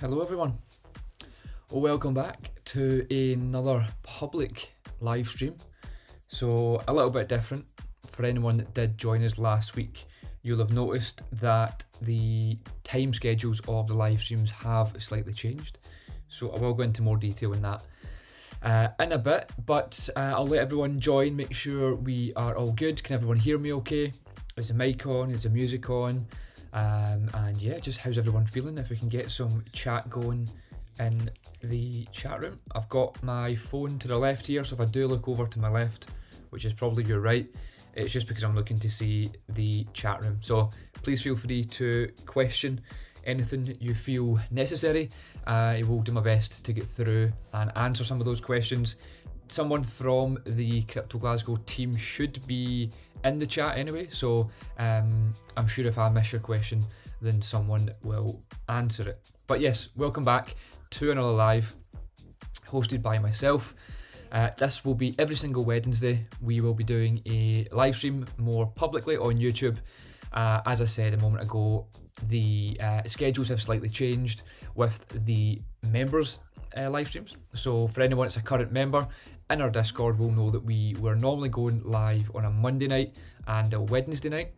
Hello everyone, welcome back to another public live stream. So a little bit different. For anyone that did join us last week, you'll have noticed that the time schedules of the live streams have slightly changed. So I will go into more detail in that in a bit, but I'll let everyone join, make sure we are all good. Can everyone hear me okay? Is the mic on? Is the music on? And yeah, just how's everyone feeling? If we can get some chat going in the chat room. I've got my phone to the left here, so if I do look over to my left, which is probably your right, it's just because I'm looking to see the chat room. So please feel free to question anything you feel necessary. I will do my best to get through and answer some of those questions. Someone from the Crypto Glasgow team should be in the chat anyway, so I'm sure if I miss your question, then someone will answer it. But yes, welcome back to another live hosted by myself. This will be every single Wednesday. We will be doing a live stream more publicly on YouTube. As I said a moment ago, the schedules have slightly changed with the members live streams. So for anyone that's a current member in our Discord will know that we were normally going live on a Monday night and a Wednesday night.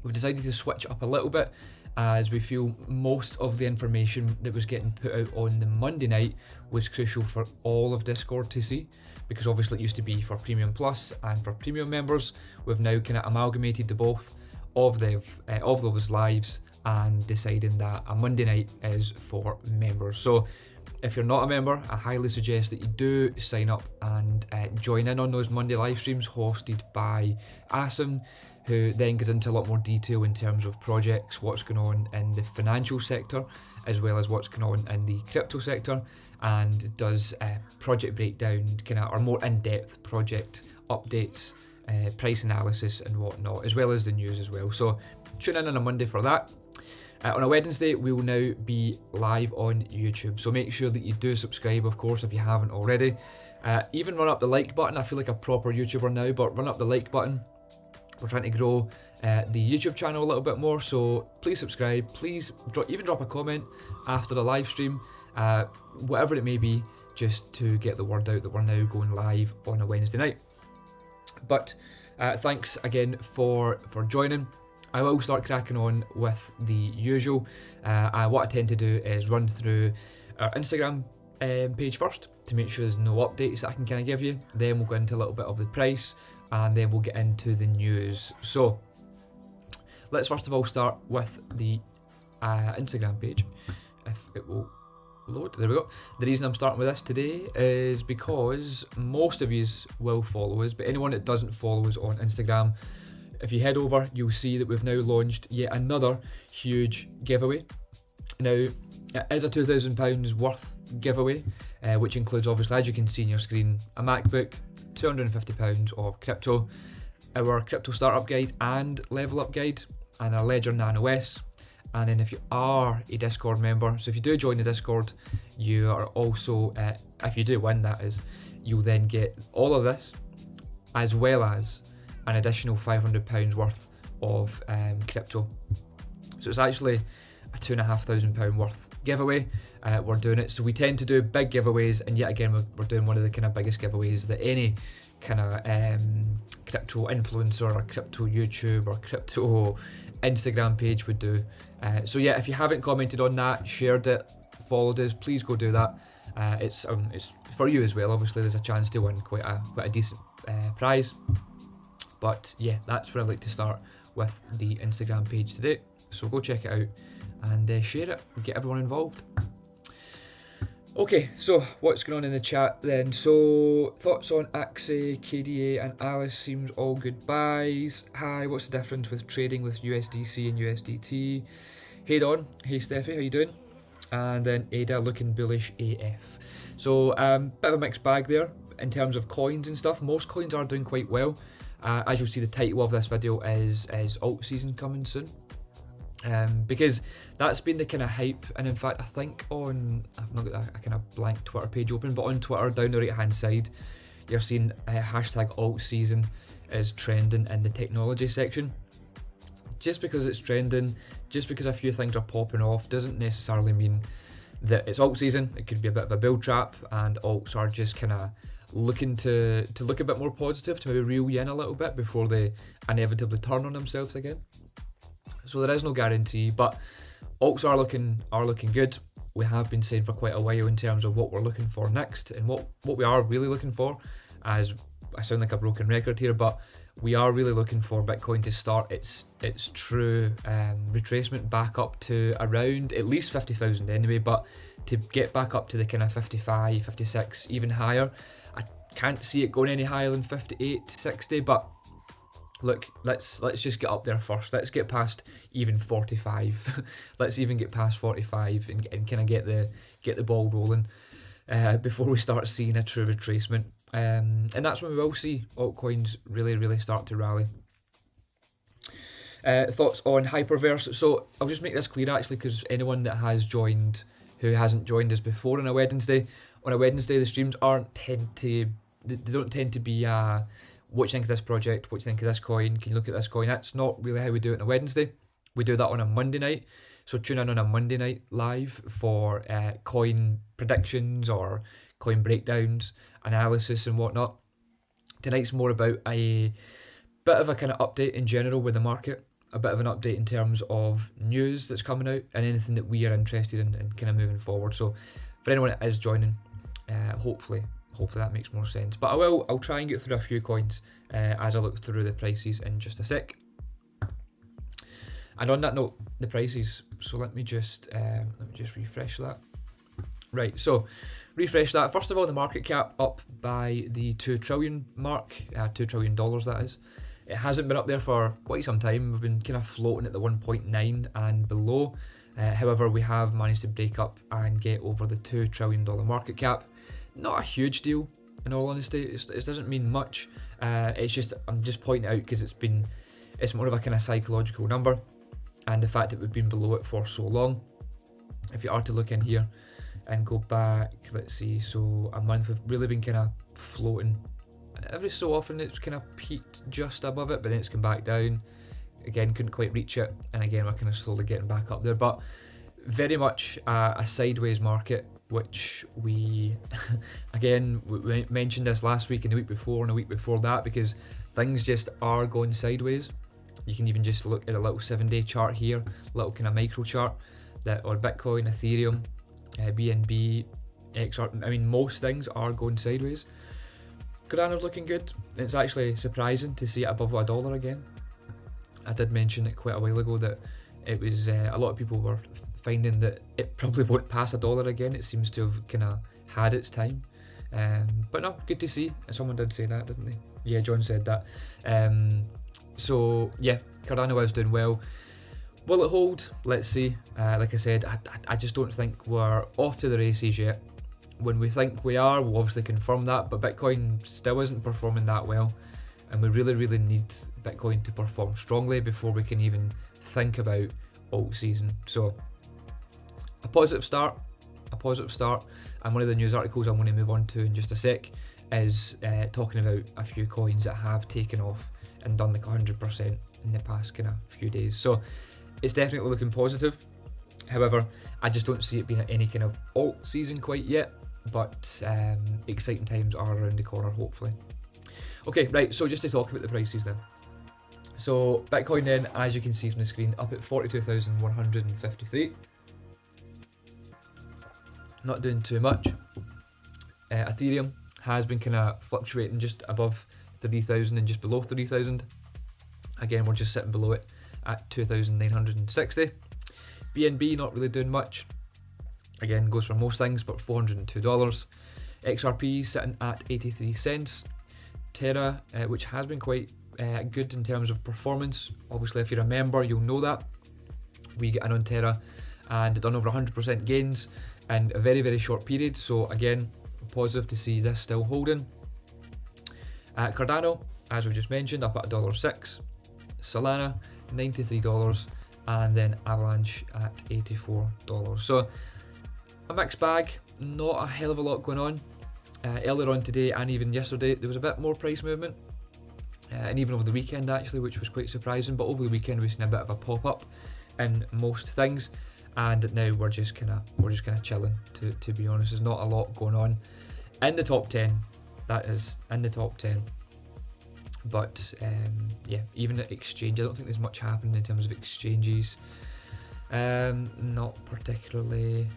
We've decided to switch up a little bit as we feel most of the information that was getting put out on the Monday night was crucial for all of Discord to see, because obviously it used to be for Premium Plus and for Premium members. We've now kind of amalgamated the both of those lives and deciding that a Monday night is for members. So if you're not a member, I highly suggest that you do sign up and join in on those Monday live streams hosted by Asim, who then goes into a lot more detail in terms of projects, what's going on in the financial sector, as well as what's going on in the crypto sector, and does project breakdown, or more in-depth project updates, price analysis and whatnot, as well as the news as well. So tune in on a Monday for that. On a Wednesday, we will now be live on YouTube, so make sure that you do subscribe, of course, if you haven't already. Even run up the like button. I feel like a proper YouTuber now, but run up the like button. We're trying to grow the YouTube channel a little bit more, so please subscribe. Please drop a comment after the live stream, whatever it may be, just to get the word out that we're now going live on a Wednesday night. But thanks again for joining. I will start cracking on with the usual. What I tend to do is run through our Instagram page first to make sure there's no updates that I can kind of give you. Then we'll go into a little bit of the price, and then we'll get into the news. So let's first of all start with the Instagram page, if it will load. There we go. The reason I'm starting with this today is because most of you will follow us, but anyone that doesn't follow us on Instagram, if you head over, you'll see that we've now launched yet another huge giveaway. Now, it is a £2,000 worth giveaway, which includes, obviously, as you can see on your screen, a MacBook, £250 of crypto, our crypto startup guide and level up guide, and a Ledger Nano S. And then if you are a Discord member, so if you do join the Discord, you are also, if you do win, that is, you'll then get all of this, as well as an additional £500 worth of crypto. So it's actually a £2,500 worth giveaway. We're doing it, so we tend to do big giveaways, and yet again we're doing one of the kind of biggest giveaways that any kind of crypto influencer or crypto YouTube or crypto Instagram page would do. So yeah, if you haven't commented on that, shared it, followed us, please go do that. It's for you as well. Obviously, there's a chance to win quite a decent prize. But yeah, that's where I'd like to start with the Instagram page today. So go check it out and share it and get everyone involved. Okay, so what's going on in the chat then? So thoughts on Axie, KDA and Alice seems all good buys. Hi, what's the difference with trading with USDC and USDT? Hey Don, hey Steffi, how you doing? And then Ada looking bullish AF. So bit of a mixed bag there in terms of coins and stuff. Most coins are doing quite well. As you'll see, the title of this video is alt season coming soon. Because that's been the kind of hype, and in fact I think I've not got a kind of blank Twitter page open, but on Twitter down the right hand side you're seeing hashtag alt season is trending in the technology section. Just because it's trending, just because a few things are popping off doesn't necessarily mean that it's alt season. It could be a bit of a build trap, and alts are just kind of looking to look a bit more positive, to maybe reel you in a little bit before they inevitably turn on themselves again. So there is no guarantee, but alts are looking good. We have been saying for quite a while in terms of what we're looking for next, and what we are really looking for, as I sound like a broken record here, but we are really looking for Bitcoin to start its true retracement back up to around at least 50,000 anyway, but to get back up to the kind of 55, 56, even higher. I can't see it going any higher than 58, 60, but look, let's just get up there first. Let's get past even 45. Let's even get past 45 and kind of get the ball rolling before we start seeing a true retracement. And that's when we will see altcoins really start to rally. Thoughts on Hyperverse. So I'll just make this clear actually, because anyone that has joined who hasn't joined us before on a Wednesday the streams don't tend to be what do you think of this project, what do you think of this coin, can you look at this coin. That's not really how we do it on a Wednesday. We do that on a Monday night. So tune in on a Monday night live for coin predictions or coin breakdowns, analysis and whatnot. Tonight's more about a bit of a kind of update in general with the market, a bit of an update in terms of news that's coming out and anything that we are interested in kind of moving forward. So for anyone that is joining, hopefully that makes more sense. But I'll try and get through a few coins as I look through the prices in just a sec. And on that note, the prices. So let me just refresh that. Right, so refresh that. First of all, the market cap up by the 2 trillion mark, $2 trillion that is. It hasn't been up there for quite some time. We've been kind of floating at the 1.9 and below. However, we have managed to break up and get over the $2 trillion market cap. Not a huge deal, in all honesty. It doesn't mean much. It's just, I'm just pointing out because it's more of a kind of psychological number, and the fact that we've been below it for so long. If you are to look in here and go back, let's see, so a month, we've really been kind of floating. Every so often it's kind of peaked just above it, but then it's come back down. Again, couldn't quite reach it, and again we're kind of slowly getting back up there, but very much a sideways market, which we again we mentioned this last week and the week before and the week before that, because things just are going sideways. You can even just look at a little 7-day chart here, little kind of micro chart, that or Bitcoin, Ethereum, BNB, XR. I mean, most things are going sideways. Cardano's looking good. It's actually surprising to see it above $1 again. I did mention it quite a while ago that it was a lot of people were finding that it probably won't pass $1 again. It seems to have kind of had its time. But no, good to see. Someone did say that, didn't they? Yeah, John said that. So yeah, Cardano is doing well. Will it hold? Let's see. Like I said, I just don't think we're off to the races yet. When we think we are, we'll obviously confirm that, but Bitcoin still isn't performing that well, and we really need Bitcoin to perform strongly before we can even think about alt season. So a positive start, and one of the news articles I'm going to move on to in just a sec is talking about a few coins that have taken off and done like 100% in the past kind of few days. So it's definitely looking positive. However, I just don't see it being at any kind of alt season quite yet, but exciting times are around the corner, hopefully. Okay, right, so just to talk about the prices then. So Bitcoin then, as you can see from the screen, up at 42,153. Not doing too much. Ethereum has been kind of fluctuating just above 3,000 and just below 3,000. Again, we're just sitting below it at 2,960. BNB not really doing much. Again, goes for most things, but $402. XRP sitting at 83 cents. Terra, which has been quite good in terms of performance. Obviously, if you're a member, you'll know that. We get in on Terra and done over 100% gains in a very short period. So again, positive to see this still holding. Cardano, as we just mentioned, up at $1.06. Solana, $93. And then Avalanche at $84. So a mixed bag, not a hell of a lot going on. Earlier on today and even yesterday there was a bit more price movement, and even over the weekend actually, which was quite surprising. But over the weekend we've seen a bit of a pop up in most things, and now we're just kind of chilling. To be honest, there's not a lot going on in the top 10. That is in the top 10. But yeah, even at exchange, I don't think there's much happening in terms of exchanges. Not particularly.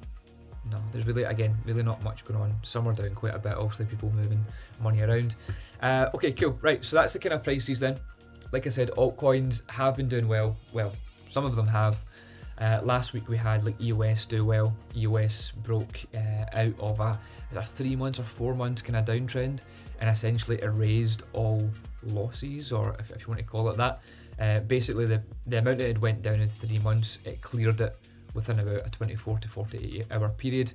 No, there's really not much going on. Some are down quite a bit, obviously people moving money around. Okay, cool. Right, so that's the kind of prices then. Like I said, altcoins have been doing well. Well, some of them have. Last week we had like EOS do well. EOS broke out of a 3 months or 4 months kind of downtrend and essentially erased all losses, or if you want to call it that. Basically the amount that it went down in 3 months, it cleared it within about a 24 to 48 hour period.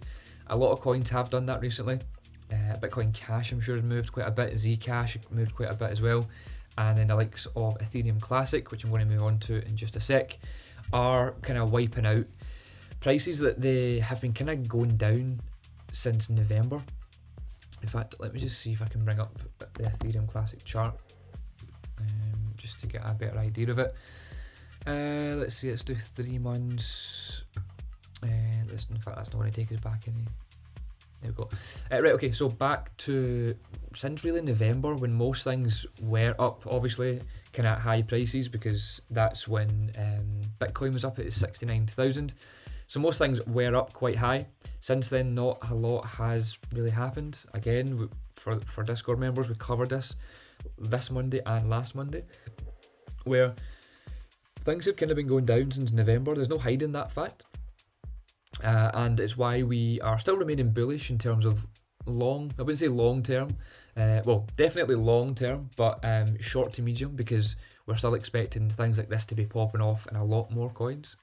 A lot of coins have done that recently. Bitcoin Cash, I'm sure, has moved quite a bit. Zcash moved quite a bit as well. And then the likes of Ethereum Classic, which I'm going to move on to in just a sec, are kind of wiping out prices that they have been kind of going down since November. In fact, let me just see if I can bring up the Ethereum Classic chart just to get a better idea of it. Let's see, let's do 3 months. In fact, that's not going to take us back any. There we go. Right, okay, so back to since really November, when most things were up, obviously, kind of high prices, because that's when Bitcoin was up at 69,000. So most things were up quite high. Since then, not a lot has really happened. Again, for Discord members, we covered this Monday and last Monday, where things have kind of been going down since November. There's no hiding that fact. And it's why we are still remaining bullish in terms of I wouldn't say long term, well, definitely long term, but short to medium, because we're still expecting things like this to be popping off in a lot more coins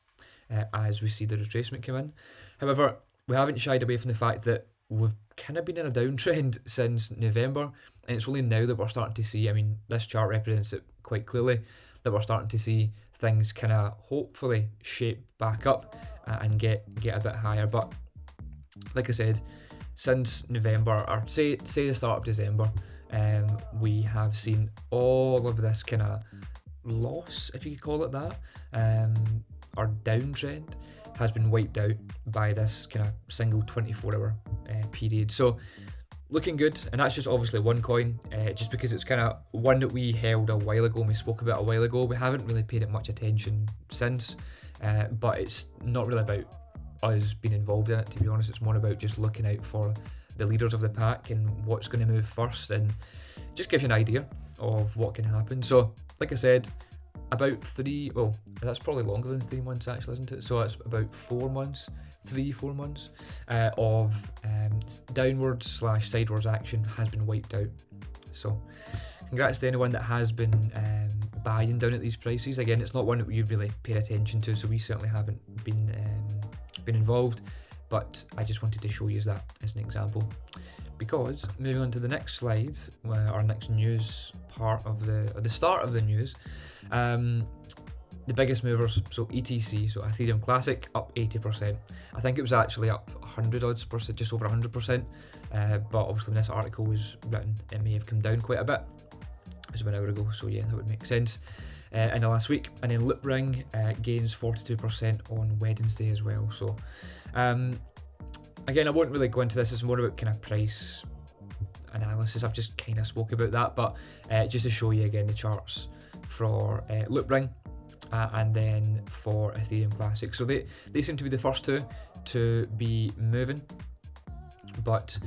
as we see the retracement come in. However, we haven't shied away from the fact that we've kind of been in a downtrend since November, and it's only now that we're starting to see, I mean, this chart represents it quite clearly, that we're starting to see things kind of hopefully shape back up and get a bit higher. But like I said, since November, or say the start of December, we have seen all of this kind of loss, if you could call it that, or downtrend has been wiped out by this kind of single 24-hour period. So looking good, and that's just obviously one coin, just because it's kind of one that we held a while ago and we spoke about a while ago. We haven't really paid it much attention since, but it's not really about us being involved in it, to be honest. It's more about just looking out for the leaders of the pack and what's going to move first, and just gives you an idea of what can happen. So like I said, about that's probably longer than 3 months actually, isn't it? So it's about 4 months, 3-4 months of downwards / sideways action has been wiped out. So congrats to anyone that has been buying down at these prices. Again, it's not one that we really paid attention to, so we certainly haven't been involved, but I just wanted to show you that as an example. Because moving on to the next slide, our next news part of the start of the news, the biggest movers, so ETC, so Ethereum Classic, up 80%. I think it was actually up 100 odds percent, just over 100%, but obviously when this article was written, it may have come down quite a bit. It was about an hour ago, so yeah, that would make sense. In the last week. And then Loopring gains 42% on Wednesday as well. So again, I won't really go into this. It's more about kind of price analysis. I've just kind of spoke about that, but just to show you again the charts for Loopring and then for Ethereum Classic. So they seem to be the first two to be moving, but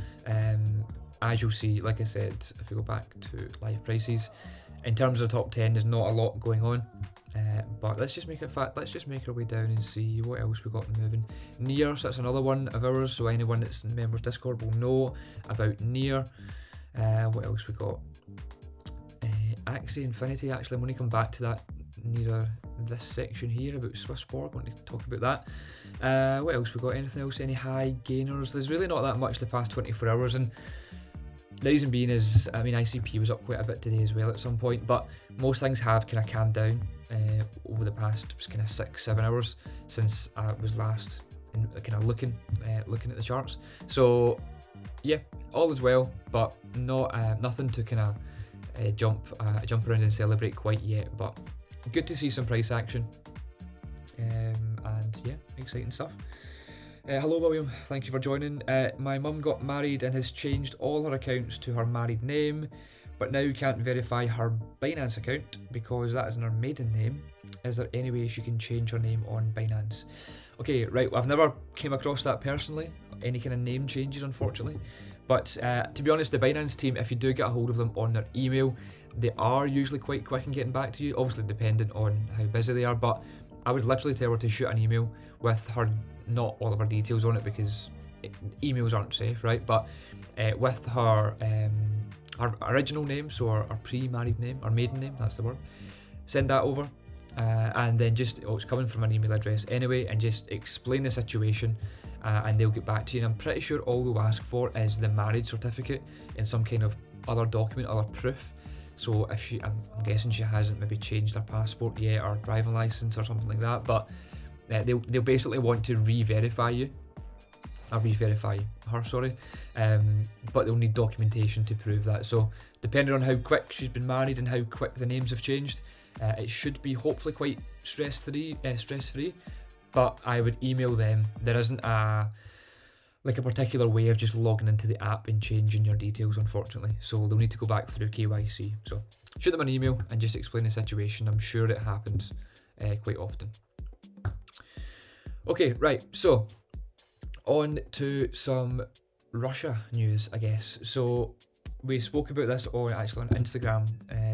as you'll see, like I said, if we go back to live prices, in terms of the top 10, there's not a lot going on, but let's just make our way down and see what else we got moving. Near, so that's another one of ours, so anyone that's in members Discord will know about Near. What else we got? Axie Infinity, actually I'm going to come back to that near this section here about SwissBorg. I want to talk about that. What else we got? Anything else? Any high gainers? There's really not that much the past 24 hours, and the reason being is, I mean, ICP was up quite a bit today as well at some point, but most things have kind of calmed down over the past kind of 6-7 hours since I was last kind of looking at the charts. So yeah, all is well, but not nothing to kind of jump around and celebrate quite yet. But good to see some price action, and yeah, exciting stuff. Hello William, thank you for joining. My mum got married and has changed all her accounts to her married name, but now can't verify her Binance account because that isn't her maiden name. Is there any way she can change her name on Binance? Okay, right, I've never came across that personally, any kind of name changes unfortunately. But to be honest, the Binance team, if you do get a hold of them on their email, they are usually quite quick in getting back to you, obviously dependent on how busy they are, but I would literally tell her to shoot an email with her, not all of her details on it because emails aren't safe, right? But with her original name, so her pre-married name, or maiden name, that's the word, send that over. And then just, it's coming from an email address anyway, and just explain the situation and they'll get back to you. And I'm pretty sure all they'll ask for is the marriage certificate and some kind of other document, other proof. So if she, I'm guessing she hasn't maybe changed her passport yet or driving license or something like that, but they'll basically want to re-verify you, or re-verify her, sorry, but they'll need documentation to prove that. So depending on how quick she's been married and how quick the names have changed, it should be hopefully quite stress-free, but I would email them. There isn't a particular way of just logging into the app and changing your details, unfortunately, so they'll need to go back through KYC. So shoot them an email and just explain the situation. I'm sure it happens quite often. Okay, right, so on to some Russia news, I guess. So we spoke about this on Instagram.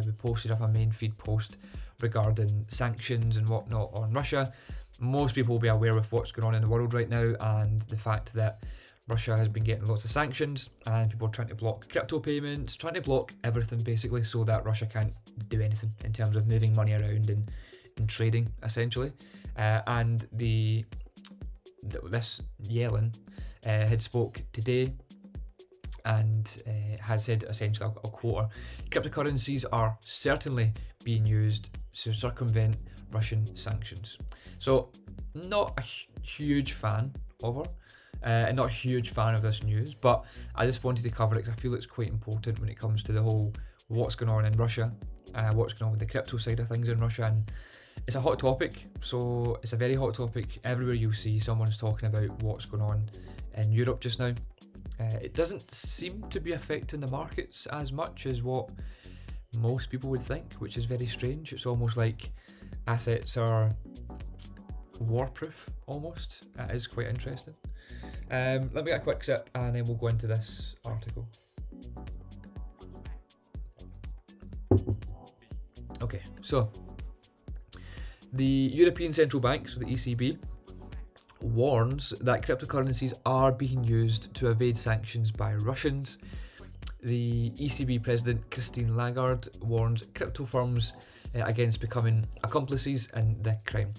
We posted up a main feed post regarding sanctions and whatnot on Russia. Most people will be aware of what's going on in the world right now and the fact that Russia has been getting lots of sanctions and people are trying to block crypto payments, trying to block everything basically so that Russia can't do anything in terms of moving money around and trading essentially. And this Yellen had spoke today and has said essentially, I'll quote her, cryptocurrencies are certainly being used to circumvent Russian sanctions. So not a huge fan of her, and not a huge fan of this news, but I just wanted to cover it because I feel it's quite important when it comes to the whole what's going on in Russia, what's going on with the crypto side of things in Russia, and it's a hot topic. So it's a very hot topic. Everywhere you see someone's talking about what's going on in Europe just now. It doesn't seem to be affecting the markets as much as what most people would think, which is very strange. It's almost like assets are warproof almost. It is quite interesting. Let me get a quick sip and then we'll go into this article. Okay, so the European Central Bank, so the ECB, warns that cryptocurrencies are being used to evade sanctions by Russians. The ECB President Christine Lagarde warns crypto firms against becoming accomplices in the crime.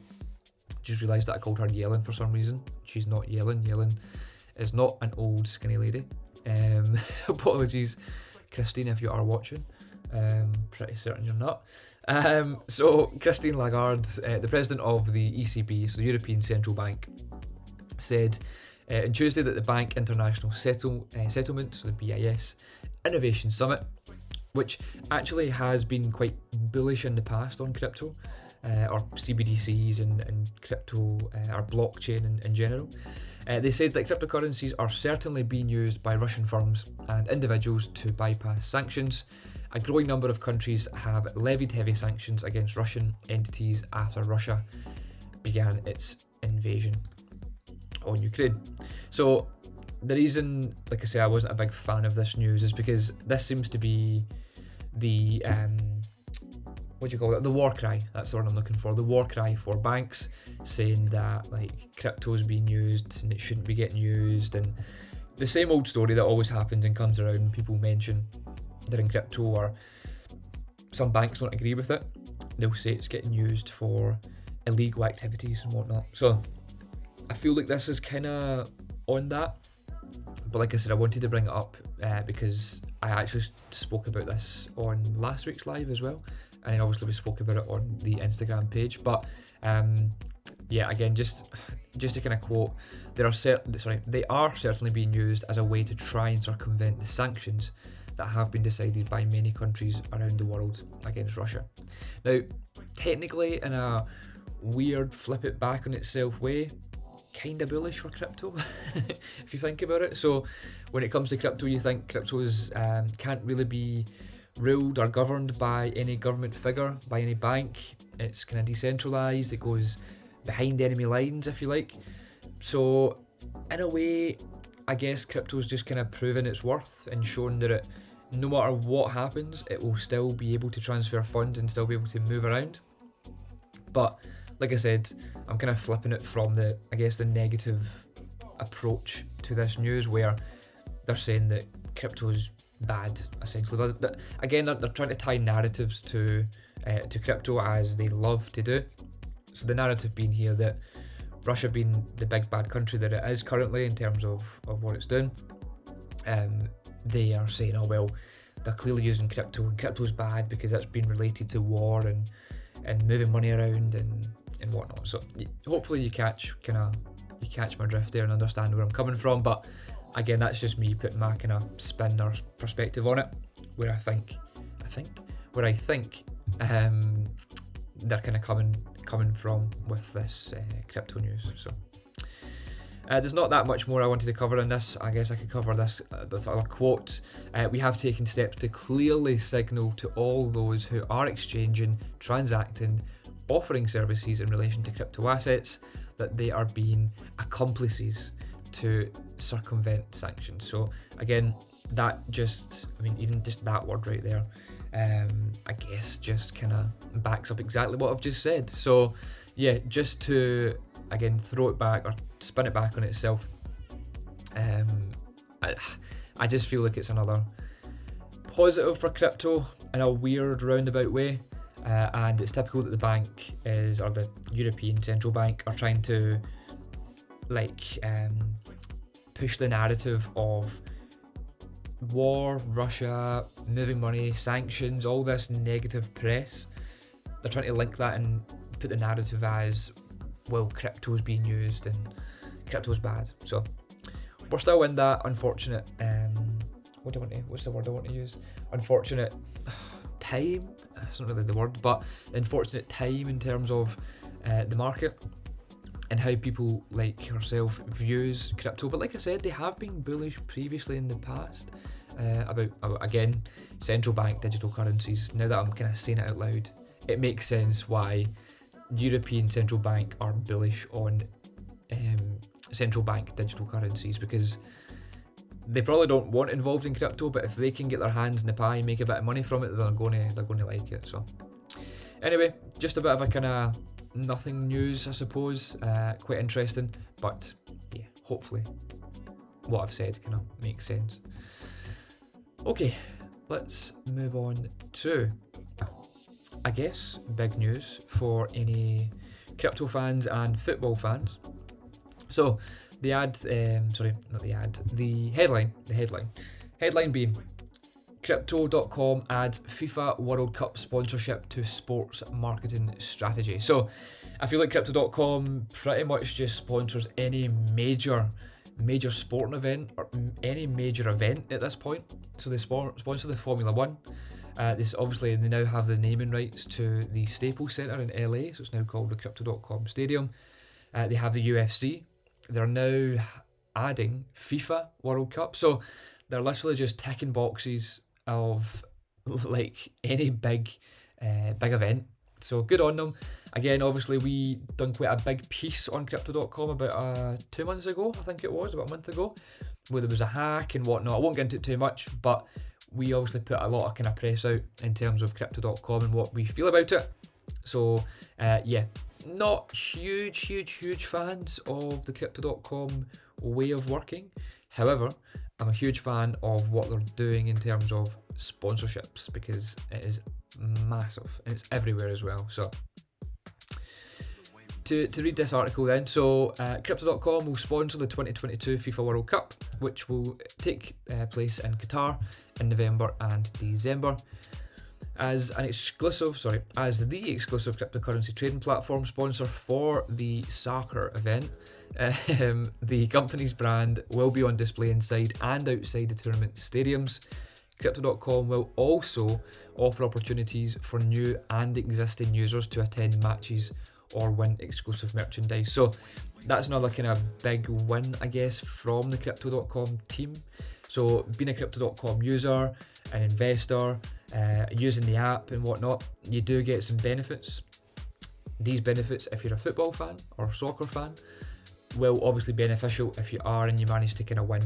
Just realised that I called her Yellen for some reason. She's not Yellen. Yellen is not an old skinny lady. Apologies, Christine, if you are watching. Pretty certain you're not. So Christine Lagarde, the president of the ECB, so the European Central Bank, said on Tuesday that the Bank International Settlement, so the BIS, Innovation Summit, which actually has been quite bullish in the past on crypto, or CBDCs and crypto, or blockchain in general. They said that cryptocurrencies are certainly being used by Russian firms and individuals to bypass sanctions. A growing number of countries have levied heavy sanctions against Russian entities after Russia began its invasion on Ukraine. So the reason, like I say, I wasn't a big fan of this news is because this seems to be the what do you call it? The war cry. That's the word I'm looking for. The war cry for banks, saying that like crypto is being used and it shouldn't be getting used, and the same old story that always happens and comes around. People mention they're in crypto, or some banks don't agree with it. They'll say it's getting used for illegal activities and whatnot. So I feel like this is kind of on that. But like I said, I wanted to bring it up because I actually spoke about this on last week's live as well. And then obviously we spoke about it on the Instagram page. But yeah, again, just to kind of quote, they are certainly being used as a way to try and circumvent the sanctions that have been decided by many countries around the world against Russia. Now, technically, in a weird flip it back on itself way, kind of bullish for crypto, if you think about it. So when it comes to crypto, you think cryptos can't really be ruled or governed by any government figure, by any bank. It's kind of decentralized. It goes behind enemy lines, if you like. So in a way, I guess crypto's just kind of proven its worth and shown that no matter what happens, it will still be able to transfer funds and still be able to move around. But like I said, I'm kind of flipping it from the negative approach to this news, where they're saying that crypto's bad, essentially. Again, they're trying to tie narratives to crypto, as they love to do. So the narrative being here that Russia being the big bad country that it is currently in terms of what it's doing, they are saying, oh well, they're clearly using crypto, and crypto's bad because it's been related to war and moving money around and whatnot. So hopefully you catch my drift there and understand where I'm coming from. But again, that's just me putting my kind of spin or perspective on it, where I think they're kind of coming from with this crypto news. So there's not that much more I wanted to cover in this. I guess I could cover this other quote. We have taken steps to clearly signal to all those who are exchanging, transacting, offering services in relation to crypto assets that they are being accomplices to circumvent sanctions. So again, even just that word right there, I guess just kind of backs up exactly what I've just said. So yeah, just to again throw it back or spin it back on itself, I just feel like it's another positive for crypto in a weird roundabout way. And it's typical that the bank or the European Central Bank are trying to push the narrative of war, Russia, moving money, sanctions, all this negative press. They're trying to link that and put the narrative as, well, crypto's being used and crypto's bad. So we're still in that unfortunate, what's the word I want to use? Unfortunate time. It's not really the word, but unfortunate time in terms of the market and how people like yourself views crypto. But like I said, they have been bullish previously in the past about again, central bank digital currencies. Now that I'm kind of saying it out loud, it makes sense why European Central Bank are bullish on central bank digital currencies, because they probably don't want involved in crypto, but if they can get their hands in the pie and make a bit of money from it, they're going to like it. So anyway, just a bit of a kind of nothing news, I suppose. Quite interesting, but yeah, hopefully what I've said kind of makes sense. Okay, let's move on to, I guess, big news for any crypto fans and football fans. So the headline being Crypto.com adds FIFA World Cup sponsorship to sports marketing strategy. So I feel like Crypto.com pretty much just sponsors any major sporting event or any major event at this point. So they sponsor the Formula 1. They now have the naming rights to the Staples Center in LA, so it's now called the Crypto.com Stadium. They have the UFC. They're now adding FIFA World Cup. So they're literally just ticking boxes of like any big event. So good on them. Again, obviously we done quite a big piece on Crypto.com about 2 months ago, I think it was, about a month ago, where there was a hack and whatnot. I won't get into it too much, but we obviously put a lot of kind of press out in terms of Crypto.com and what we feel about it. So not huge fans of the Crypto.com way of working. However, I'm a huge fan of what they're doing in terms of sponsorships, because it is massive and it's everywhere as well. So to read this article then, so Crypto.com will sponsor the 2022 FIFA World Cup, which will take place in Qatar in November and December. As the exclusive cryptocurrency trading platform sponsor for the soccer event, the company's brand will be on display inside and outside the tournament stadiums. Crypto.com will also offer opportunities for new and existing users to attend matches or win exclusive merchandise. So that's another kind of big win, I guess, from the Crypto.com team. So being a Crypto.com user, an investor, using the app and whatnot, you do get some benefits. These benefits, if you're a football fan or soccer fan, will obviously be beneficial if you are and you manage to kind of win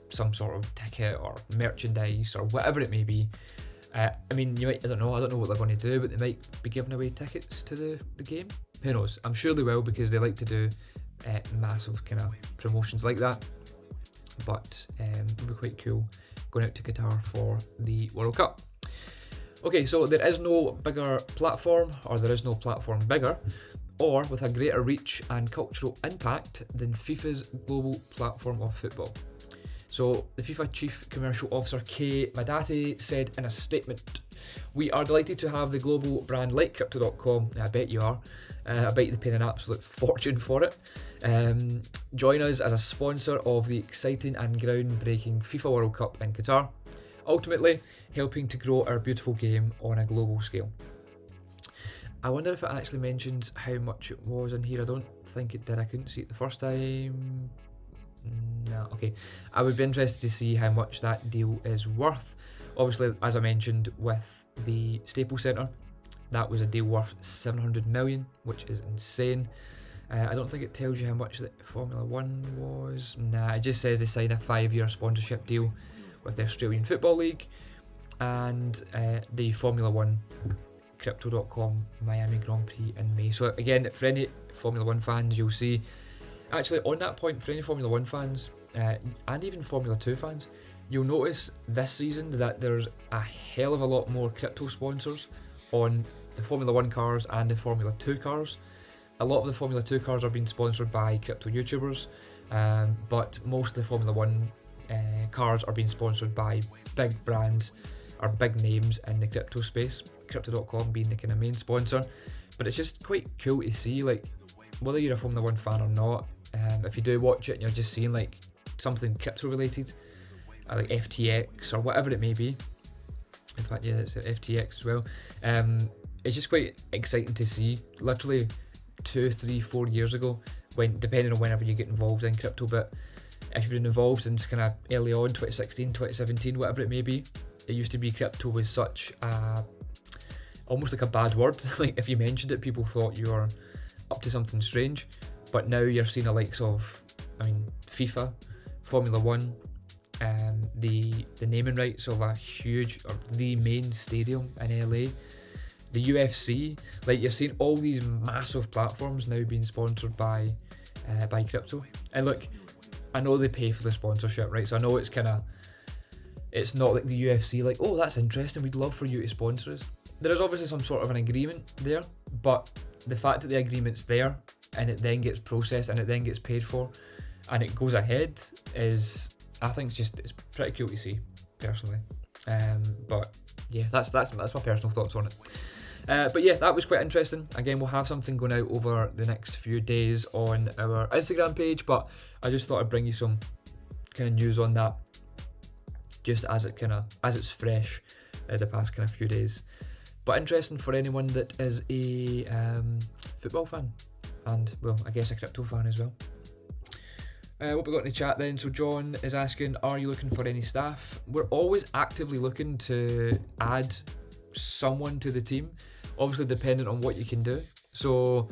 some sort of ticket or merchandise or whatever it may be. I mean, you might, I don't know what they're going to do, but they might be giving away tickets to the game. Who knows? I'm sure they will, because they like to do massive kind of promotions like that. But it'll be quite cool going out to Qatar for the World Cup. Okay, so there is no bigger platform, or there is no platform bigger, or with a greater reach and cultural impact than FIFA's global platform of football. So the FIFA Chief Commercial Officer Kay Madati said in a statement, "We are delighted to have the global brand like Crypto.com, I bet you are, I bet you're paying an absolute fortune for it, join us as a sponsor of the exciting and groundbreaking FIFA World Cup in Qatar, ultimately helping to grow our beautiful game on a global scale." I wonder if it actually mentions how much it was in here. I don't think it did. I couldn't see it the first time. No, okay. I would be interested to see how much that deal is worth. Obviously, as I mentioned, with the Staples Centre, that was a deal worth 700 million, which is insane. I don't think it tells you how much the Formula 1 was. Nah, it just says they signed a 5-year sponsorship deal with the Australian Football League and the Formula 1 Crypto.com Miami Grand Prix in May. So again, for any Formula 1 fans, you'll see, actually on that point, for any Formula 1 fans and even Formula 2 fans, you'll notice this season that there's a hell of a lot more crypto sponsors on the Formula 1 cars and the Formula 2 cars. A lot of the Formula 2 cars are being sponsored by crypto YouTubers, but most of the Formula 1 cars are being sponsored by big brands or big names in the crypto space, Crypto.com being the kind of main sponsor. But it's just quite cool to see, like, whether you're a Formula 1 fan or not, if you do watch it and you're just seeing like something crypto related, like FTX or whatever it may be. In fact, yeah, it's FTX as well. It's just quite exciting to see. Literally 2, 3, 4 years ago, when, depending on whenever you get involved in crypto, but if you've been involved since kind of early on, 2016, 2017, whatever it may be, it used to be crypto was such a, almost like a bad word. Like if you mentioned it, people thought you were up to something strange. But now you're seeing the likes of, I mean, FIFA, Formula 1, the naming rights of a huge, or the main stadium in LA, the UFC, like you're seeing all these massive platforms now being sponsored by crypto. And look, I know they pay for the sponsorship, right? So I know it's kind of, it's not like the UFC, like, oh, that's interesting, we'd love for you to sponsor us. There is obviously some sort of an agreement there, but the fact that the agreement's there and it then gets processed and it then gets paid for and it goes ahead is, I think it's pretty cool to see, personally. But yeah, that's my personal thoughts on it. But yeah, that was quite interesting. Again, we'll have something going out over the next few days on our Instagram page, but I just thought I'd bring you some kind of news on that, just as it's fresh the past kind of few days. But interesting for anyone that is a football fan, and well, I guess a crypto fan as well. What we got in the chat then? So John is asking, are you looking for any staff? We're always actively looking to add someone to the team, obviously dependent on what you can do. So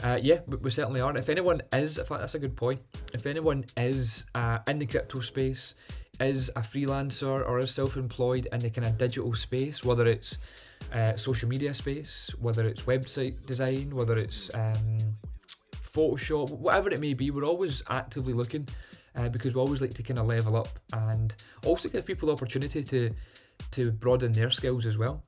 yeah, we certainly are. If anyone is, in fact, that's a good point, if anyone is in the crypto space, is a freelancer or is self-employed in the kind of digital space, whether it's social media space, whether it's website design, whether it's Photoshop, whatever it may be, we're always actively looking because we always like to kind of level up and also give people the opportunity to broaden their skills as well.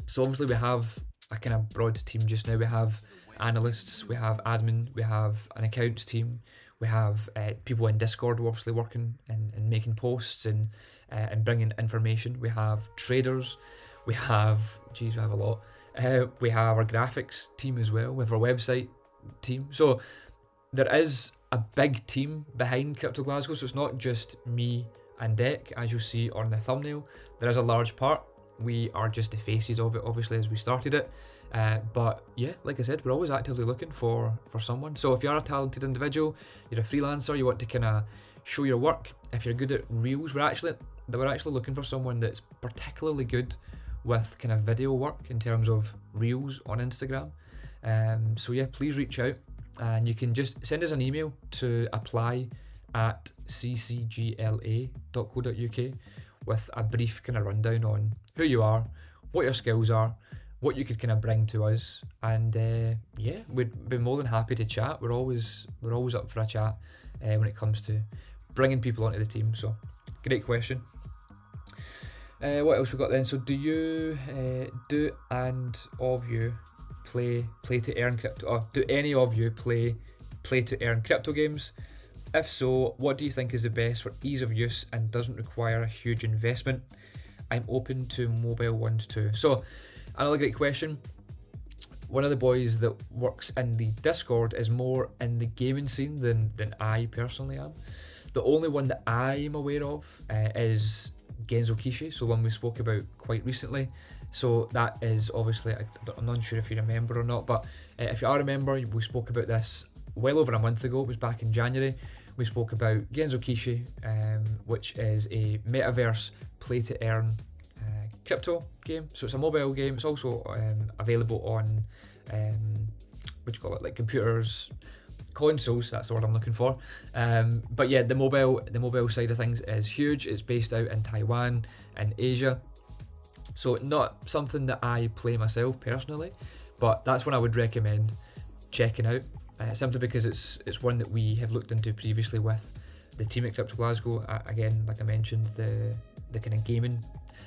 So obviously we have a kind of broad team just now. We have analysts, we have admin, we have an accounts team, we have people in Discord who are obviously working and making posts and bringing information. We have traders, we have a lot. We have our graphics team as well, we have our website team. So there is a big team behind Crypto Glasgow, so it's not just me and Deck, as you'll see on the thumbnail. There is a large part. We are just the faces of it, obviously, as we started it. But yeah, like I said, we're always actively looking for someone. So if you are a talented individual, you're a freelancer, you want to kind of show your work, if you're good at reels, we're actually looking for someone that's particularly good with kind of video work in terms of reels on Instagram. So yeah, please reach out, and you can just send us an email to apply@ccgla.co.uk with a brief kind of rundown on who you are, what your skills are, what you could kind of bring to us, and yeah, we'd be more than happy to chat. We're always up for a chat when it comes to bringing people onto the team. So great question. What else we got then? So do you play to earn crypto, or do any of you play to earn crypto games? If so, what do you think is the best for ease of use and doesn't require a huge investment? I'm open to mobile ones too. So another great question. One of the boys that works in the Discord is more in the gaming scene than I personally am. The only one that I'm aware of is Genzo Kishi, so one we spoke about quite recently. So that is obviously, I'm not sure if you remember or not, but if you are remember, we spoke about this well over a month ago. It was back in January. We spoke about Genzo Kishi, which is a metaverse play to earn crypto game. So it's a mobile game. It's also available on like computers, consoles. That's the word I'm looking for. But yeah, the mobile side of things is huge. It's based out in Taiwan and Asia. So not something that I play myself personally, but that's one I would recommend checking out. Simply because it's one that we have looked into previously with the team at Crypto Glasgow. Again, like I mentioned, the kind of gaming.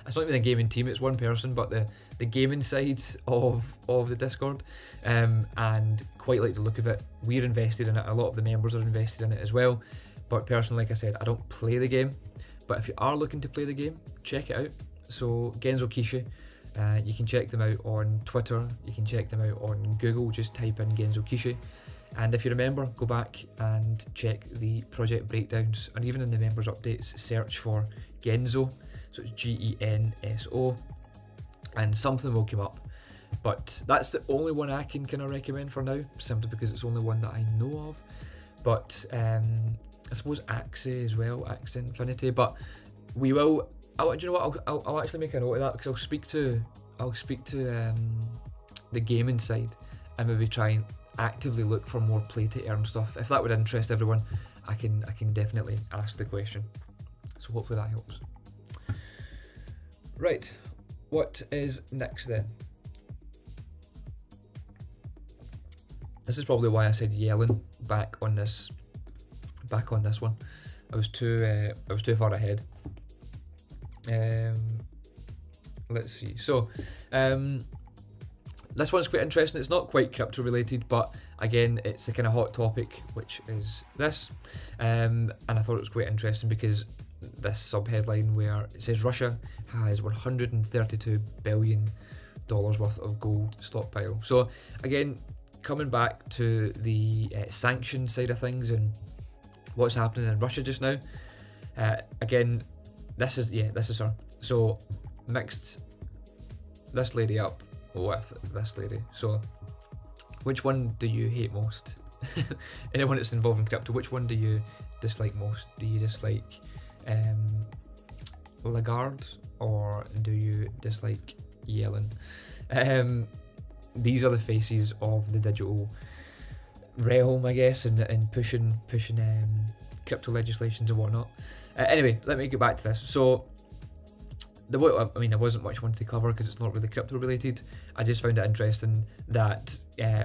It's not even a gaming team, it's one person, but the gaming side of the Discord, and quite like the look of it. We're invested in it, a lot of the members are invested in it as well, but personally, like I said, I don't play the game, but if you are looking to play the game, check it out. So Genzo Kishi, you can check them out on Twitter, you can check them out on Google, just type in Genzo Kishi, and if you remember, go back and check the project breakdowns, and even in the members updates, search for Genzo. So it's Genso, and something will come up. But that's the only one I can kind of recommend for now, simply because it's the only one that I know of. But I suppose Axie as well, Axie Infinity. But we will. Do you know what? I'll actually make a note of that, because I'll speak to the gaming side and maybe try and actively look for more play to earn stuff. If that would interest everyone, I can definitely ask the question. So hopefully that helps. Right, what is next then? This is probably why I said yelling back on this one. I was too far ahead. Let's see. So this one's quite interesting. It's not quite crypto related, but again, it's the kind of hot topic, which is this. And I thought it was quite interesting because this sub-headline where it says Russia has $132 billion worth of gold stockpile. So again, coming back to the sanctions side of things and what's happening in Russia just now. Again, this is her. So mixed this lady up with this lady. So which one do you hate most? Anyone that's involved in crypto, which one do you dislike most? Do you dislike Lagarde, or do you dislike Yellen? These are the faces of the digital realm, I guess, and pushing crypto legislations and whatnot. Anyway, let me get back to this. So there wasn't much I wanted to cover because it's not really crypto related. I just found it interesting that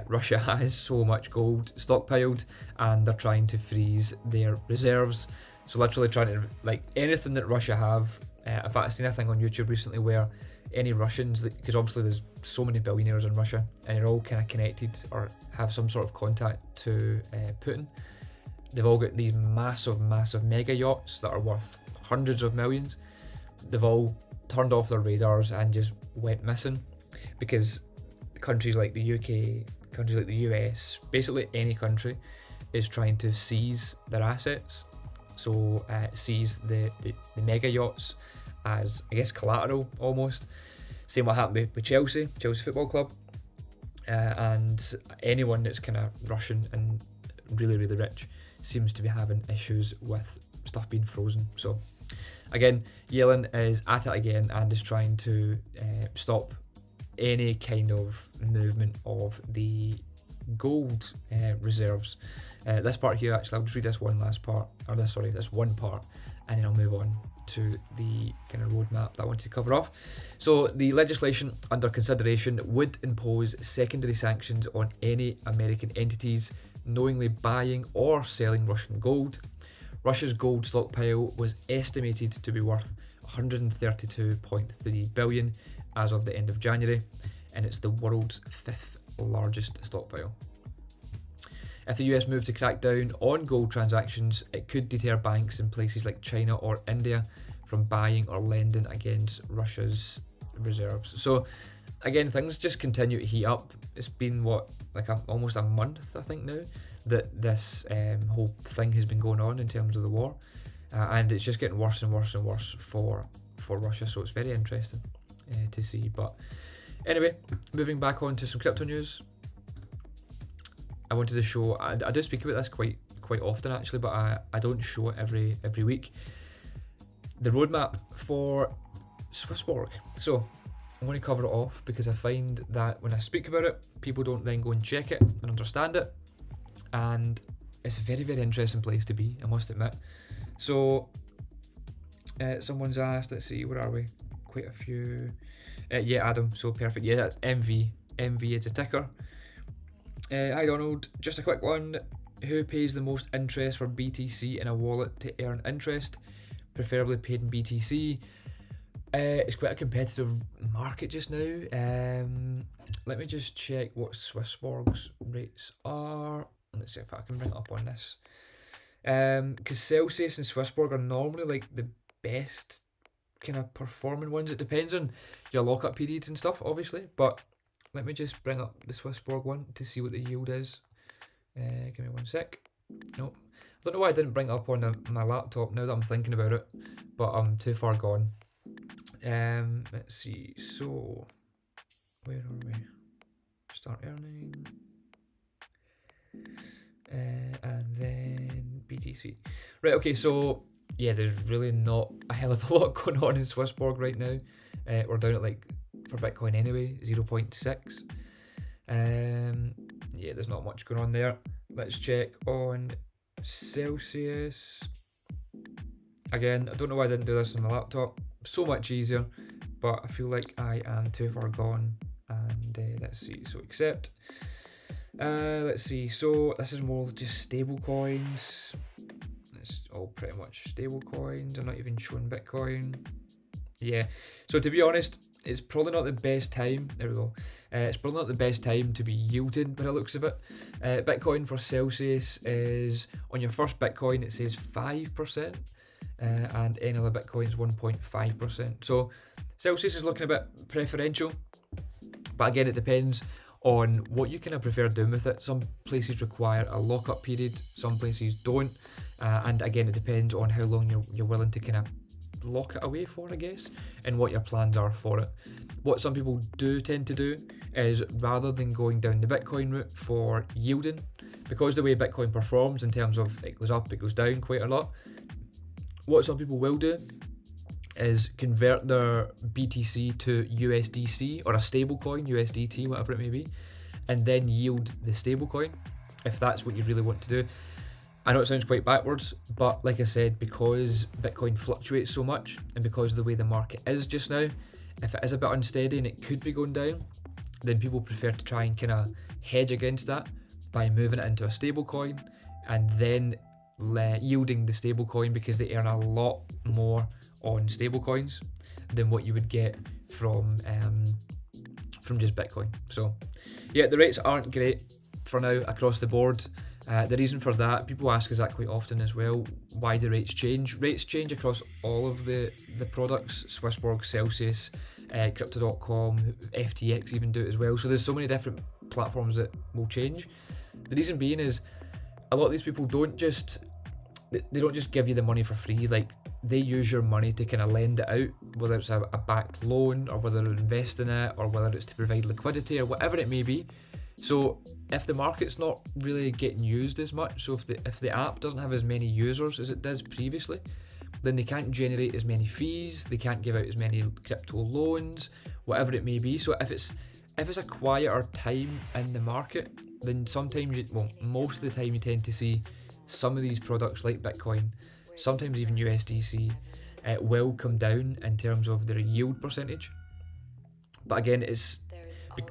Russia has so much gold stockpiled and they're trying to freeze their reserves. So literally trying to, like, anything that Russia have. In fact, I've seen a thing on YouTube recently where any Russians, because obviously there's so many billionaires in Russia and they're all kind of connected or have some sort of contact to Putin. They've all got these massive mega yachts that are worth hundreds of millions. They've all turned off their radars and just went missing because countries like the UK, countries like the US, basically any country is trying to seize their assets. So seize the mega yachts as, I guess, collateral almost. Same what happened with Chelsea Football Club. and anyone that's kind of Russian and really, really rich seems to be having issues with stuff being frozen. So again, Yellen is at it again and is trying to stop any kind of movement of the gold reserves. This part here, actually, I'll just read this one part, and then I'll move on to the kind of roadmap that I wanted to cover off. So the legislation under consideration would impose secondary sanctions on any American entities knowingly buying or selling Russian gold. Russia's gold stockpile was estimated to be worth 132.3 billion as of the end of January, and it's the world's 5th largest stockpile. If the US moved to crack down on gold transactions, it could deter banks in places like China or India from buying or lending against Russia's reserves. So again, things just continue to heat up. It's been almost a month, I think now, that this whole thing has been going on in terms of the war, and it's just getting worse and worse and worse for Russia. So it's very interesting to see. But anyway, moving back on to some crypto news. I wanted to show, I do speak about this quite often actually, but I don't show it every week, the roadmap for SwissBorg. So I'm going to cover it off because I find that when I speak about it, people don't then go and check it and understand it, and it's a very, very interesting place to be, I must admit. So someone's asked, let's see, where are we? Quite a few. Yeah, Adam, so perfect. Yeah, that's MV. MV is a ticker. Hi Donald, just a quick one. Who pays the most interest for BTC in a wallet to earn interest? Preferably paid in BTC. It's quite a competitive market just now. Let me just check what SwissBorg's rates are. Let's see if I can bring it up on this. Because Celsius and SwissBorg are normally like the best kind of performing ones. It depends on your lockup periods and stuff, obviously, but let me just bring up the SwissBorg one to see what the yield is. Give me one sec. Nope. I don't know why I didn't bring it up on my laptop now that I'm thinking about it, but I'm too far gone. Let's see. So, where are we? Start earning. And then BTC. Right, okay, so yeah, there's really not a hell of a lot going on in SwissBorg right now. We're down at for Bitcoin anyway, 0.6. Yeah, there's not much going on there. Let's check on Celsius. Again, I don't know why I didn't do this on my laptop. So much easier, but I feel like I am too far gone. And let's see, so accept. Let's see, so this is more just stable coins. It's all pretty much stable coins. I'm not even showing Bitcoin. Yeah, so to be honest, it's probably not the best time. There we go. It's probably not the best time to be yielding by the looks of it. Bitcoin for Celsius is, on your first Bitcoin, it says 5%, and any other Bitcoin is 1.5%. So Celsius is looking a bit preferential, but again, it depends on what you kind of prefer doing with it. Some places require a lockup period, some places don't, and again, it depends on how long you're willing to kind of lock it away for, I guess, and what your plans are for it. What some people do tend to do is, rather than going down the Bitcoin route for yielding, because the way Bitcoin performs in terms of it goes up, it goes down quite a lot, what some people will do is convert their BTC to USDC or a stable coin, USDT, whatever it may be, and then yield the stable coin if that's what you really want to do. I know it sounds quite backwards, but like I said, because Bitcoin fluctuates so much and because of the way the market is just now, if it is a bit unsteady and it could be going down, then people prefer to try and kind of hedge against that by moving it into a stable coin and then yielding the stable coin, because they earn a lot more on stable coins than what you would get from just Bitcoin. So yeah, the rates aren't great for now across the board. The reason for that, people ask us that quite often as well, why do rates change? Rates change across all of the products, SwissBorg, Celsius, Crypto.com, FTX even do it as well. So there's so many different platforms that will change. The reason being is a lot of these people don't just give you the money for free. Like, they use your money to kind of lend it out, whether it's a backed loan or whether they invest in it or whether it's to provide liquidity or whatever it may be. So if the market's not really getting used as much, so if the app doesn't have as many users as it does previously, then they can't generate as many fees, they can't give out as many crypto loans, whatever it may be. So if it's a quieter time in the market, then sometimes most of the time you tend to see some of these products like Bitcoin, sometimes even USDC, will come down in terms of their yield percentage. But again, it's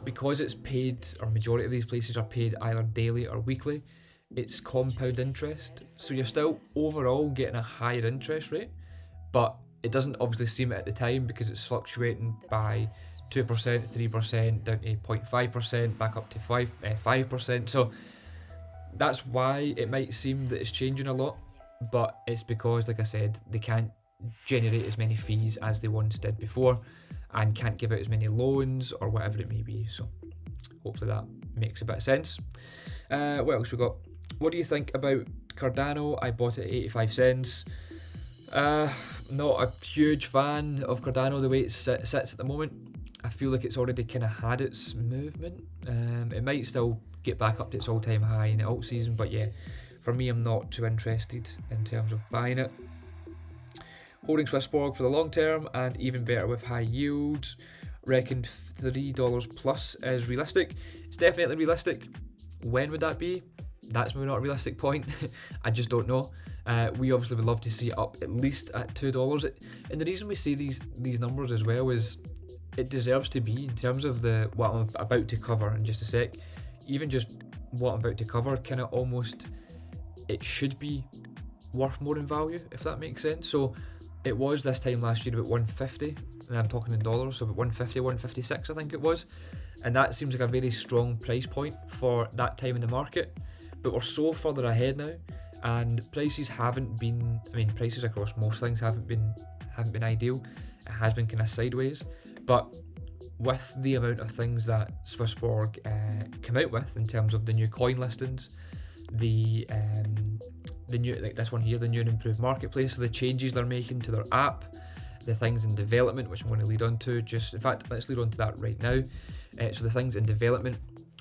because it's paid, or majority of these places are paid either daily or weekly, it's compound interest. So you're still overall getting a higher interest rate, but it doesn't obviously seem it at the time because it's fluctuating by 2%, 3%, down to 0.5%, back up to 5%. So that's why it might seem that it's changing a lot, but it's because, like I said, they can't generate as many fees as they once did before and can't give out as many loans or whatever it may be. So hopefully that makes a bit of sense. What else we got? What do you think about Cardano? I bought it at 85 cents. Not a huge fan of Cardano the way it sits at the moment. I feel like it's already kind of had its movement. It might still get back up to its all-time high in the alt season, but yeah, for me, I'm not too interested in terms of buying it. Holding SwissBorg for the long term, and even better with high yields. Reckon $3 plus is realistic. It's definitely realistic. When would that be? That's maybe not a realistic point. I just don't know. We obviously would love to see it up at least at $2. And the reason we see these numbers as well is it deserves to be, in terms of what I'm about to cover in just a sec. Even just what I'm about to cover, kind of almost, it should be worth more in value, if that makes sense. So it was this time last year about 150, and I'm talking in dollars, so about 150, 156 I think it was, and that seems like a very strong price point for that time in the market. But we're so further ahead now, and prices prices across most things haven't been ideal. It has been kind of sideways, but with the amount of things that SwissBorg come out with in terms of the new coin listings, the new, like this one here, the new and improved marketplace, so the changes they're making to their app, the things in development, which I'm going to lead on to, let's lead on to that right now. So the things in development,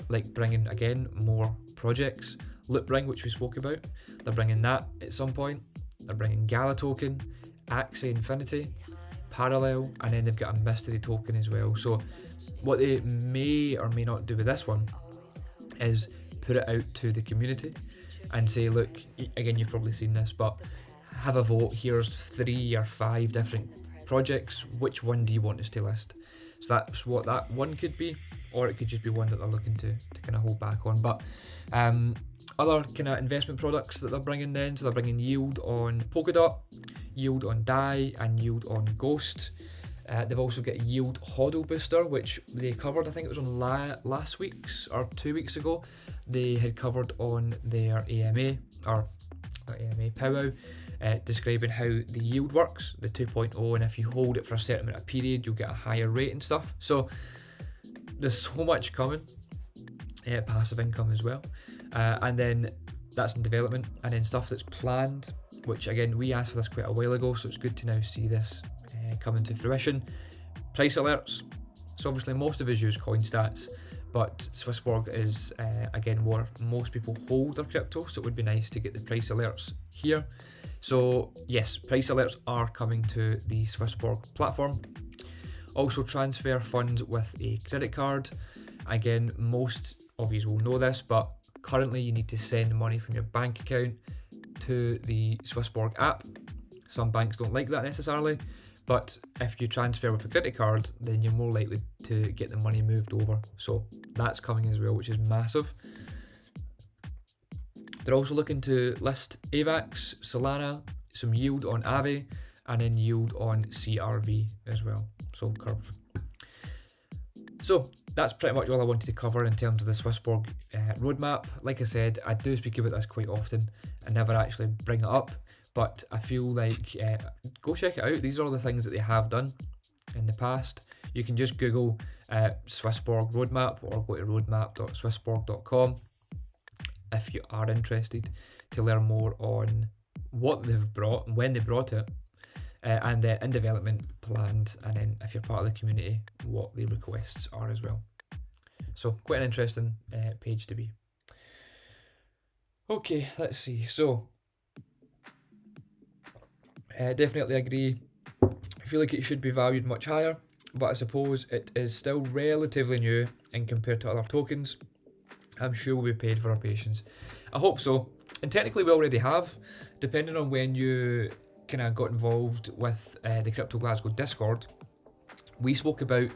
like bringing again more projects, Loopring, which we spoke about, they're bringing that at some point. They're bringing Gala token, Axie Infinity, Parallel, and then they've got a mystery token as well. So what they may or may not do with this one is put it out to the community and say, look, again, you've probably seen this, but have a vote. Here's 3 or 5 different projects. Which one do you want us to list? So that's what that one could be, or it could just be one that they're looking to kind of hold back on. But other kind of investment products that they're bringing then, so they're bringing yield on Polkadot, yield on DAI, and yield on Ghost. They've also got a yield hodl booster, which they covered, I think it was on last week's or 2 weeks ago. They had covered on their AMA, or not AMA, powwow, describing how the yield works, the 2.0, and if you hold it for a certain amount of period, you'll get a higher rate and stuff. So there's so much coming. Passive income as well. And then that's in development, and then stuff that's planned, which again, we asked for this quite a while ago, so it's good to now see this coming to fruition. Price alerts. So obviously most of us use CoinStats, but SwissBorg is again where most people hold their crypto, so it would be nice to get the price alerts here. So yes, price alerts are coming to the SwissBorg platform. Also transfer funds with a credit card. Again, most of you will know this, but currently you need to send money from your bank account to the SwissBorg app. Some banks don't like that necessarily, but if you transfer with a credit card, then you're more likely to get the money moved over. So that's coming as well, which is massive. They're also looking to list AVAX, Solana, some yield on Aave, and then yield on CRV as well, so Curve. So that's pretty much all I wanted to cover in terms of the SwissBorg roadmap. Like I said, I do speak about this quite often and never actually bring it up, but I feel like go check it out. These are all the things that they have done in the past. You can just Google SwissBorg roadmap or go to roadmap.swissborg.com if you are interested to learn more on what they've brought and when they brought it, and then in development planned, and then if you're part of the community, what the requests are as well. So quite an interesting page to be. Okay, let's see. So definitely agree. I feel like it should be valued much higher, but I suppose it is still relatively new and compared to other tokens. I'm sure we'll be paid for our patience. I hope so. And technically we already have, depending on when you kind of got involved with the Crypto Glasgow Discord. We spoke about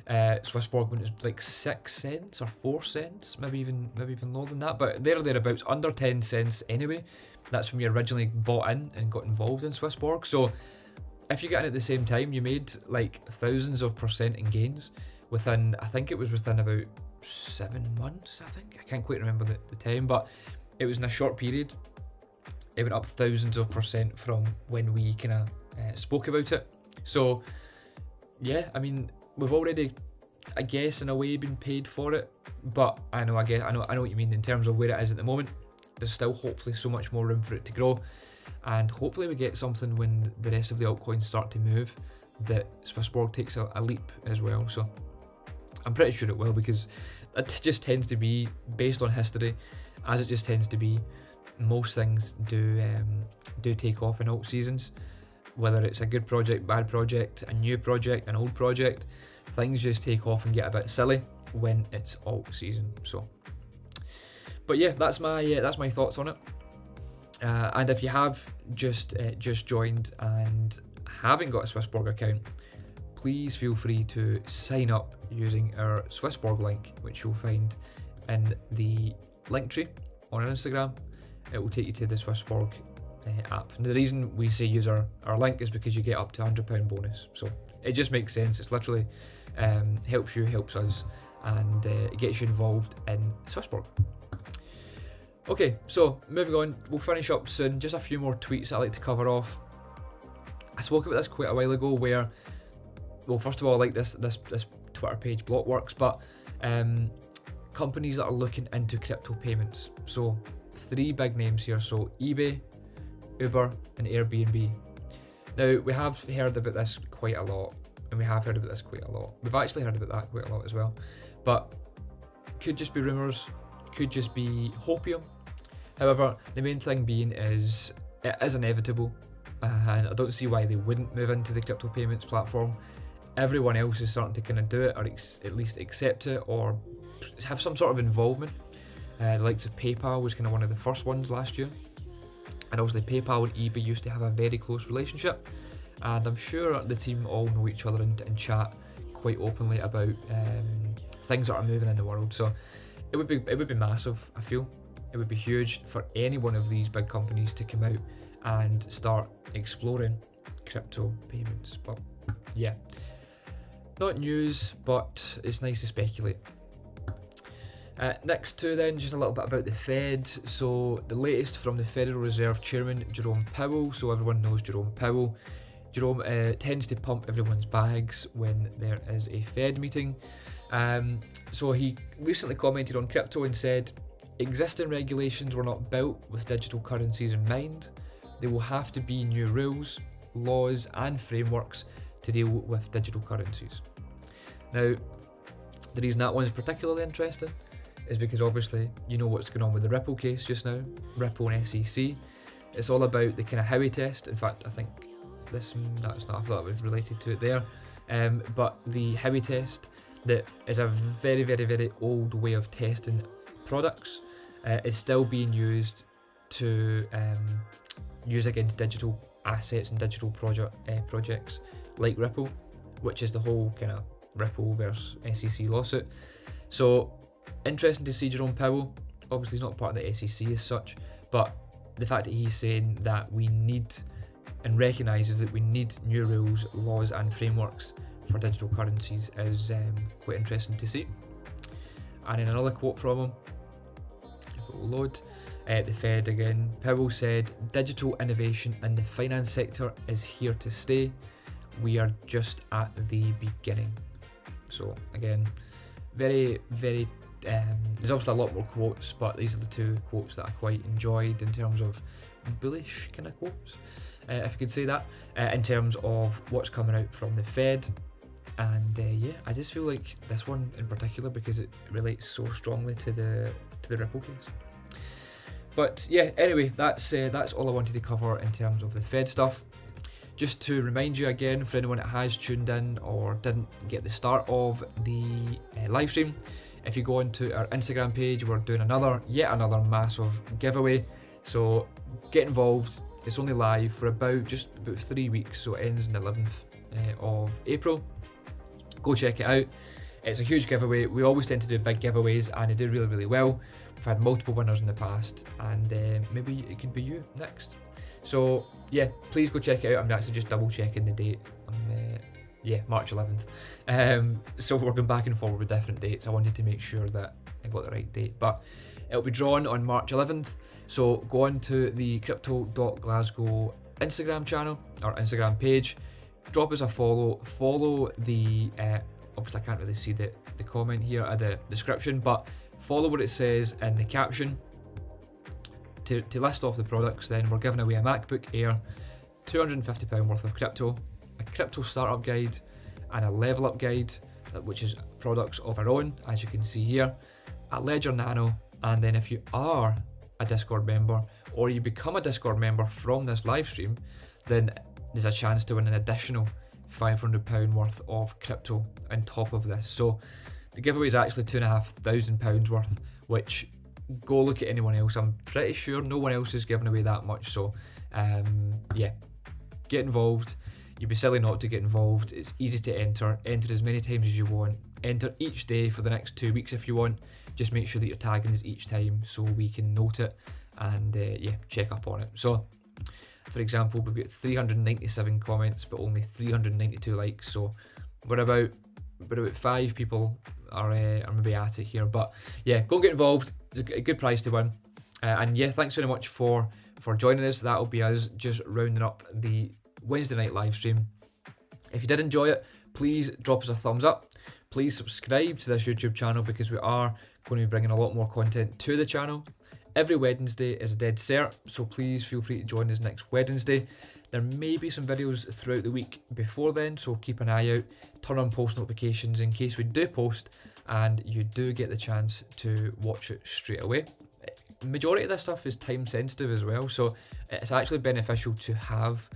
SwissBorg when it was like 6 cents or 4 cents, maybe even lower than that, but there or thereabouts, under 10 cents anyway. That's when we originally bought in and got involved in SwissBorg. So if you get in at the same time, you made like thousands of percent in gains within, I think it was within about 7 months, I think. I can't quite remember the time, but it was in a short period. It went up thousands of percent from when we kind of spoke about it. So yeah, I mean, we've already, I guess, in a way been paid for it, but I know what you mean in terms of where it is at the moment. There's still hopefully so much more room for it to grow, and hopefully we get something when the rest of the altcoins start to move that SwissBorg takes a leap as well. So I'm pretty sure it will, because it just tends to be, based on history, as it just tends to be, most things do take off in alt seasons. Whether it's a good project, bad project, a new project, an old project, things just take off and get a bit silly when it's alt season. So, but yeah, that's my thoughts on it. And if you have just joined and haven't got a SwissBorg account, please feel free to sign up using our SwissBorg link, which you'll find in the link tree on our Instagram. It will take you to the SwissBorg app. And the reason we say use our link is because you get up to £100 bonus. So it just makes sense. It's literally helps you, helps us, and it gets you involved in SwissBorg. Okay, so moving on, we'll finish up soon. Just a few more tweets I'd like to cover off. I spoke about this quite a while ago where, well, first of all, I like this Twitter page, Blockworks, but companies that are looking into crypto payments. So 3 big names here, so eBay, Uber and Airbnb. Now, we have heard about this quite a lot, and we have heard about this quite a lot. We've actually heard about that quite a lot as well, but could just be rumours, could just be hopium. However, the main thing being is it is inevitable, and I don't see why they wouldn't move into the crypto payments platform. Everyone else is starting to kind of do it, or at least accept it, or have some sort of involvement. The likes of PayPal was kind of one of the first ones last year, and obviously PayPal and eBay used to have a very close relationship, and I'm sure the team all know each other and chat quite openly about things that are moving in the world. So it would be massive. I feel it would be huge for any one of these big companies to come out and start exploring crypto payments. But yeah, not news, but it's nice to speculate. Next to then, just a little bit about the Fed. So the latest from the Federal Reserve Chairman Jerome Powell. So everyone knows Jerome Powell. Jerome tends to pump everyone's bags when there is a Fed meeting. So he recently commented on crypto and said, existing regulations were not built with digital currencies in mind. There will have to be new rules, laws and frameworks to deal with digital currencies. Now, the reason that one is particularly interesting is because obviously you know what's going on with the Ripple case just now, Ripple and SEC. It's all about the kind of Howey test. In fact, I think that's not, I thought that was related to it there. But the Howey test, that is a very, very, very old way of testing products, is still being used to use against digital assets and digital projects like Ripple, which is the whole kind of Ripple versus SEC lawsuit. So interesting to see Jerome Powell. Obviously he's not part of the SEC as such, but the fact that he's saying that we need and recognises that we need new rules, laws and frameworks for digital currencies is quite interesting to see. And in another quote from him, if it will load, the Fed again, Powell said, digital innovation in the finance sector is here to stay. We are just at the beginning. So again, very, very, there's obviously a lot more quotes, but these are the 2 quotes that I quite enjoyed in terms of bullish kind of quotes, if you could say that, in terms of what's coming out from the Fed. And yeah, I just feel like this one in particular because it relates so strongly to the Ripple case. But yeah, anyway, that's all I wanted to cover in terms of the Fed stuff. Just to remind you again, for anyone that has tuned in or didn't get the start of the live stream, if you go onto our Instagram page, we're doing yet another massive giveaway. So get involved. It's only live for about 3 weeks, so it ends on the 11th of April. Go check it out. It's a huge giveaway. We always tend to do big giveaways, and they do really, really well. We've had multiple winners in the past, and maybe it could be you next. So yeah, please go check it out. I'm actually just double checking the date. March 11th. So we're going back and forward with different dates. I wanted to make sure that I got the right date, but it'll be drawn on March 11th. So go on to the crypto.glasgow Instagram channel or Instagram page. Drop us a follow the obviously I can't really see the comment here at the description, but follow what it says in the caption to list off the products. Then we're giving away a MacBook Air, £250 worth of crypto, a crypto startup guide, and a level up guide, which is products of our own, as you can see here, a Ledger Nano. And then if you are a Discord member or you become a Discord member from this live stream, then there's a chance to win an additional £500 worth of crypto on top of this. So the giveaway is actually £2,500 worth, which go look at anyone else. I'm pretty sure no one else is giving away that much. So yeah, get involved. You'd be silly not to get involved. It's easy to enter as many times as you want, enter each day for the next 2 weeks if you want. Just make sure that you're tagging us each time so we can note it and check up on it. So for example, we've got 397 comments but only 392 likes, so we're about 5 people are maybe at it here. But yeah, go and get involved. It's a good prize to win. And yeah, thanks very much for joining us. That'll be us just rounding up the Wednesday night live stream. If you did enjoy it, please drop us a thumbs up. Please subscribe to this YouTube channel because we are going to be bringing a lot more content to the channel. Every Wednesday is a dead cert, so please feel free to join us next Wednesday. There may be some videos throughout the week before then, so keep an eye out. Turn on post notifications in case we do post and you do get the chance to watch it straight away. The majority of this stuff is time sensitive as well, so it's actually beneficial to have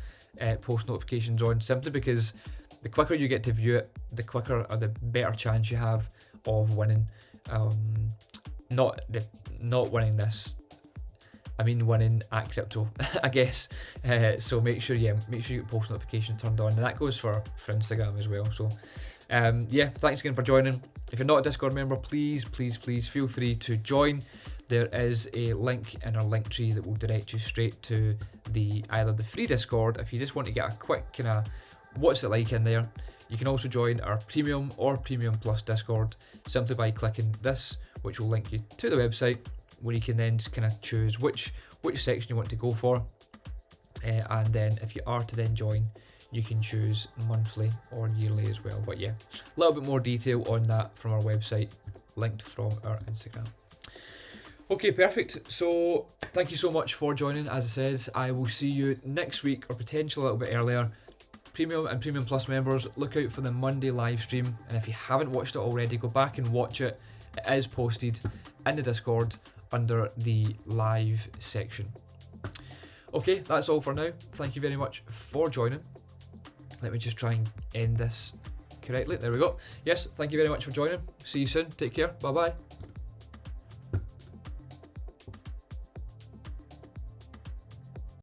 post notifications on, simply because the quicker you get to view it, the quicker or the better chance you have of winning. Not winning this, I mean winning at crypto, I guess. So make sure you get post notifications turned on, and that goes for Instagram as well. So yeah, thanks again for joining. If you're not a Discord member, please feel free to join. There is a link in our link tree that will direct you straight to either the free Discord if you just want to get a quick kind of what's it like in there. You can also join our premium or premium plus Discord simply by clicking this, which will link you to the website, where you can then just kind of choose which section you want to go for, and then if you are to then join, you can choose monthly or yearly as well. But yeah, a little bit more detail on that from our website, linked from our Instagram. Okay, perfect. So thank you so much for joining. As I said, I will see you next week, or potentially a little bit earlier. Premium and Premium Plus members, look out for the Monday live stream, and if you haven't watched it already, go back and watch it. It is posted in the Discord under the live section. Okay, that's all for now. Thank you very much for joining. Let me just try and end this correctly. There we go. Yes, thank you very much for joining. See you soon. Take care. Bye bye.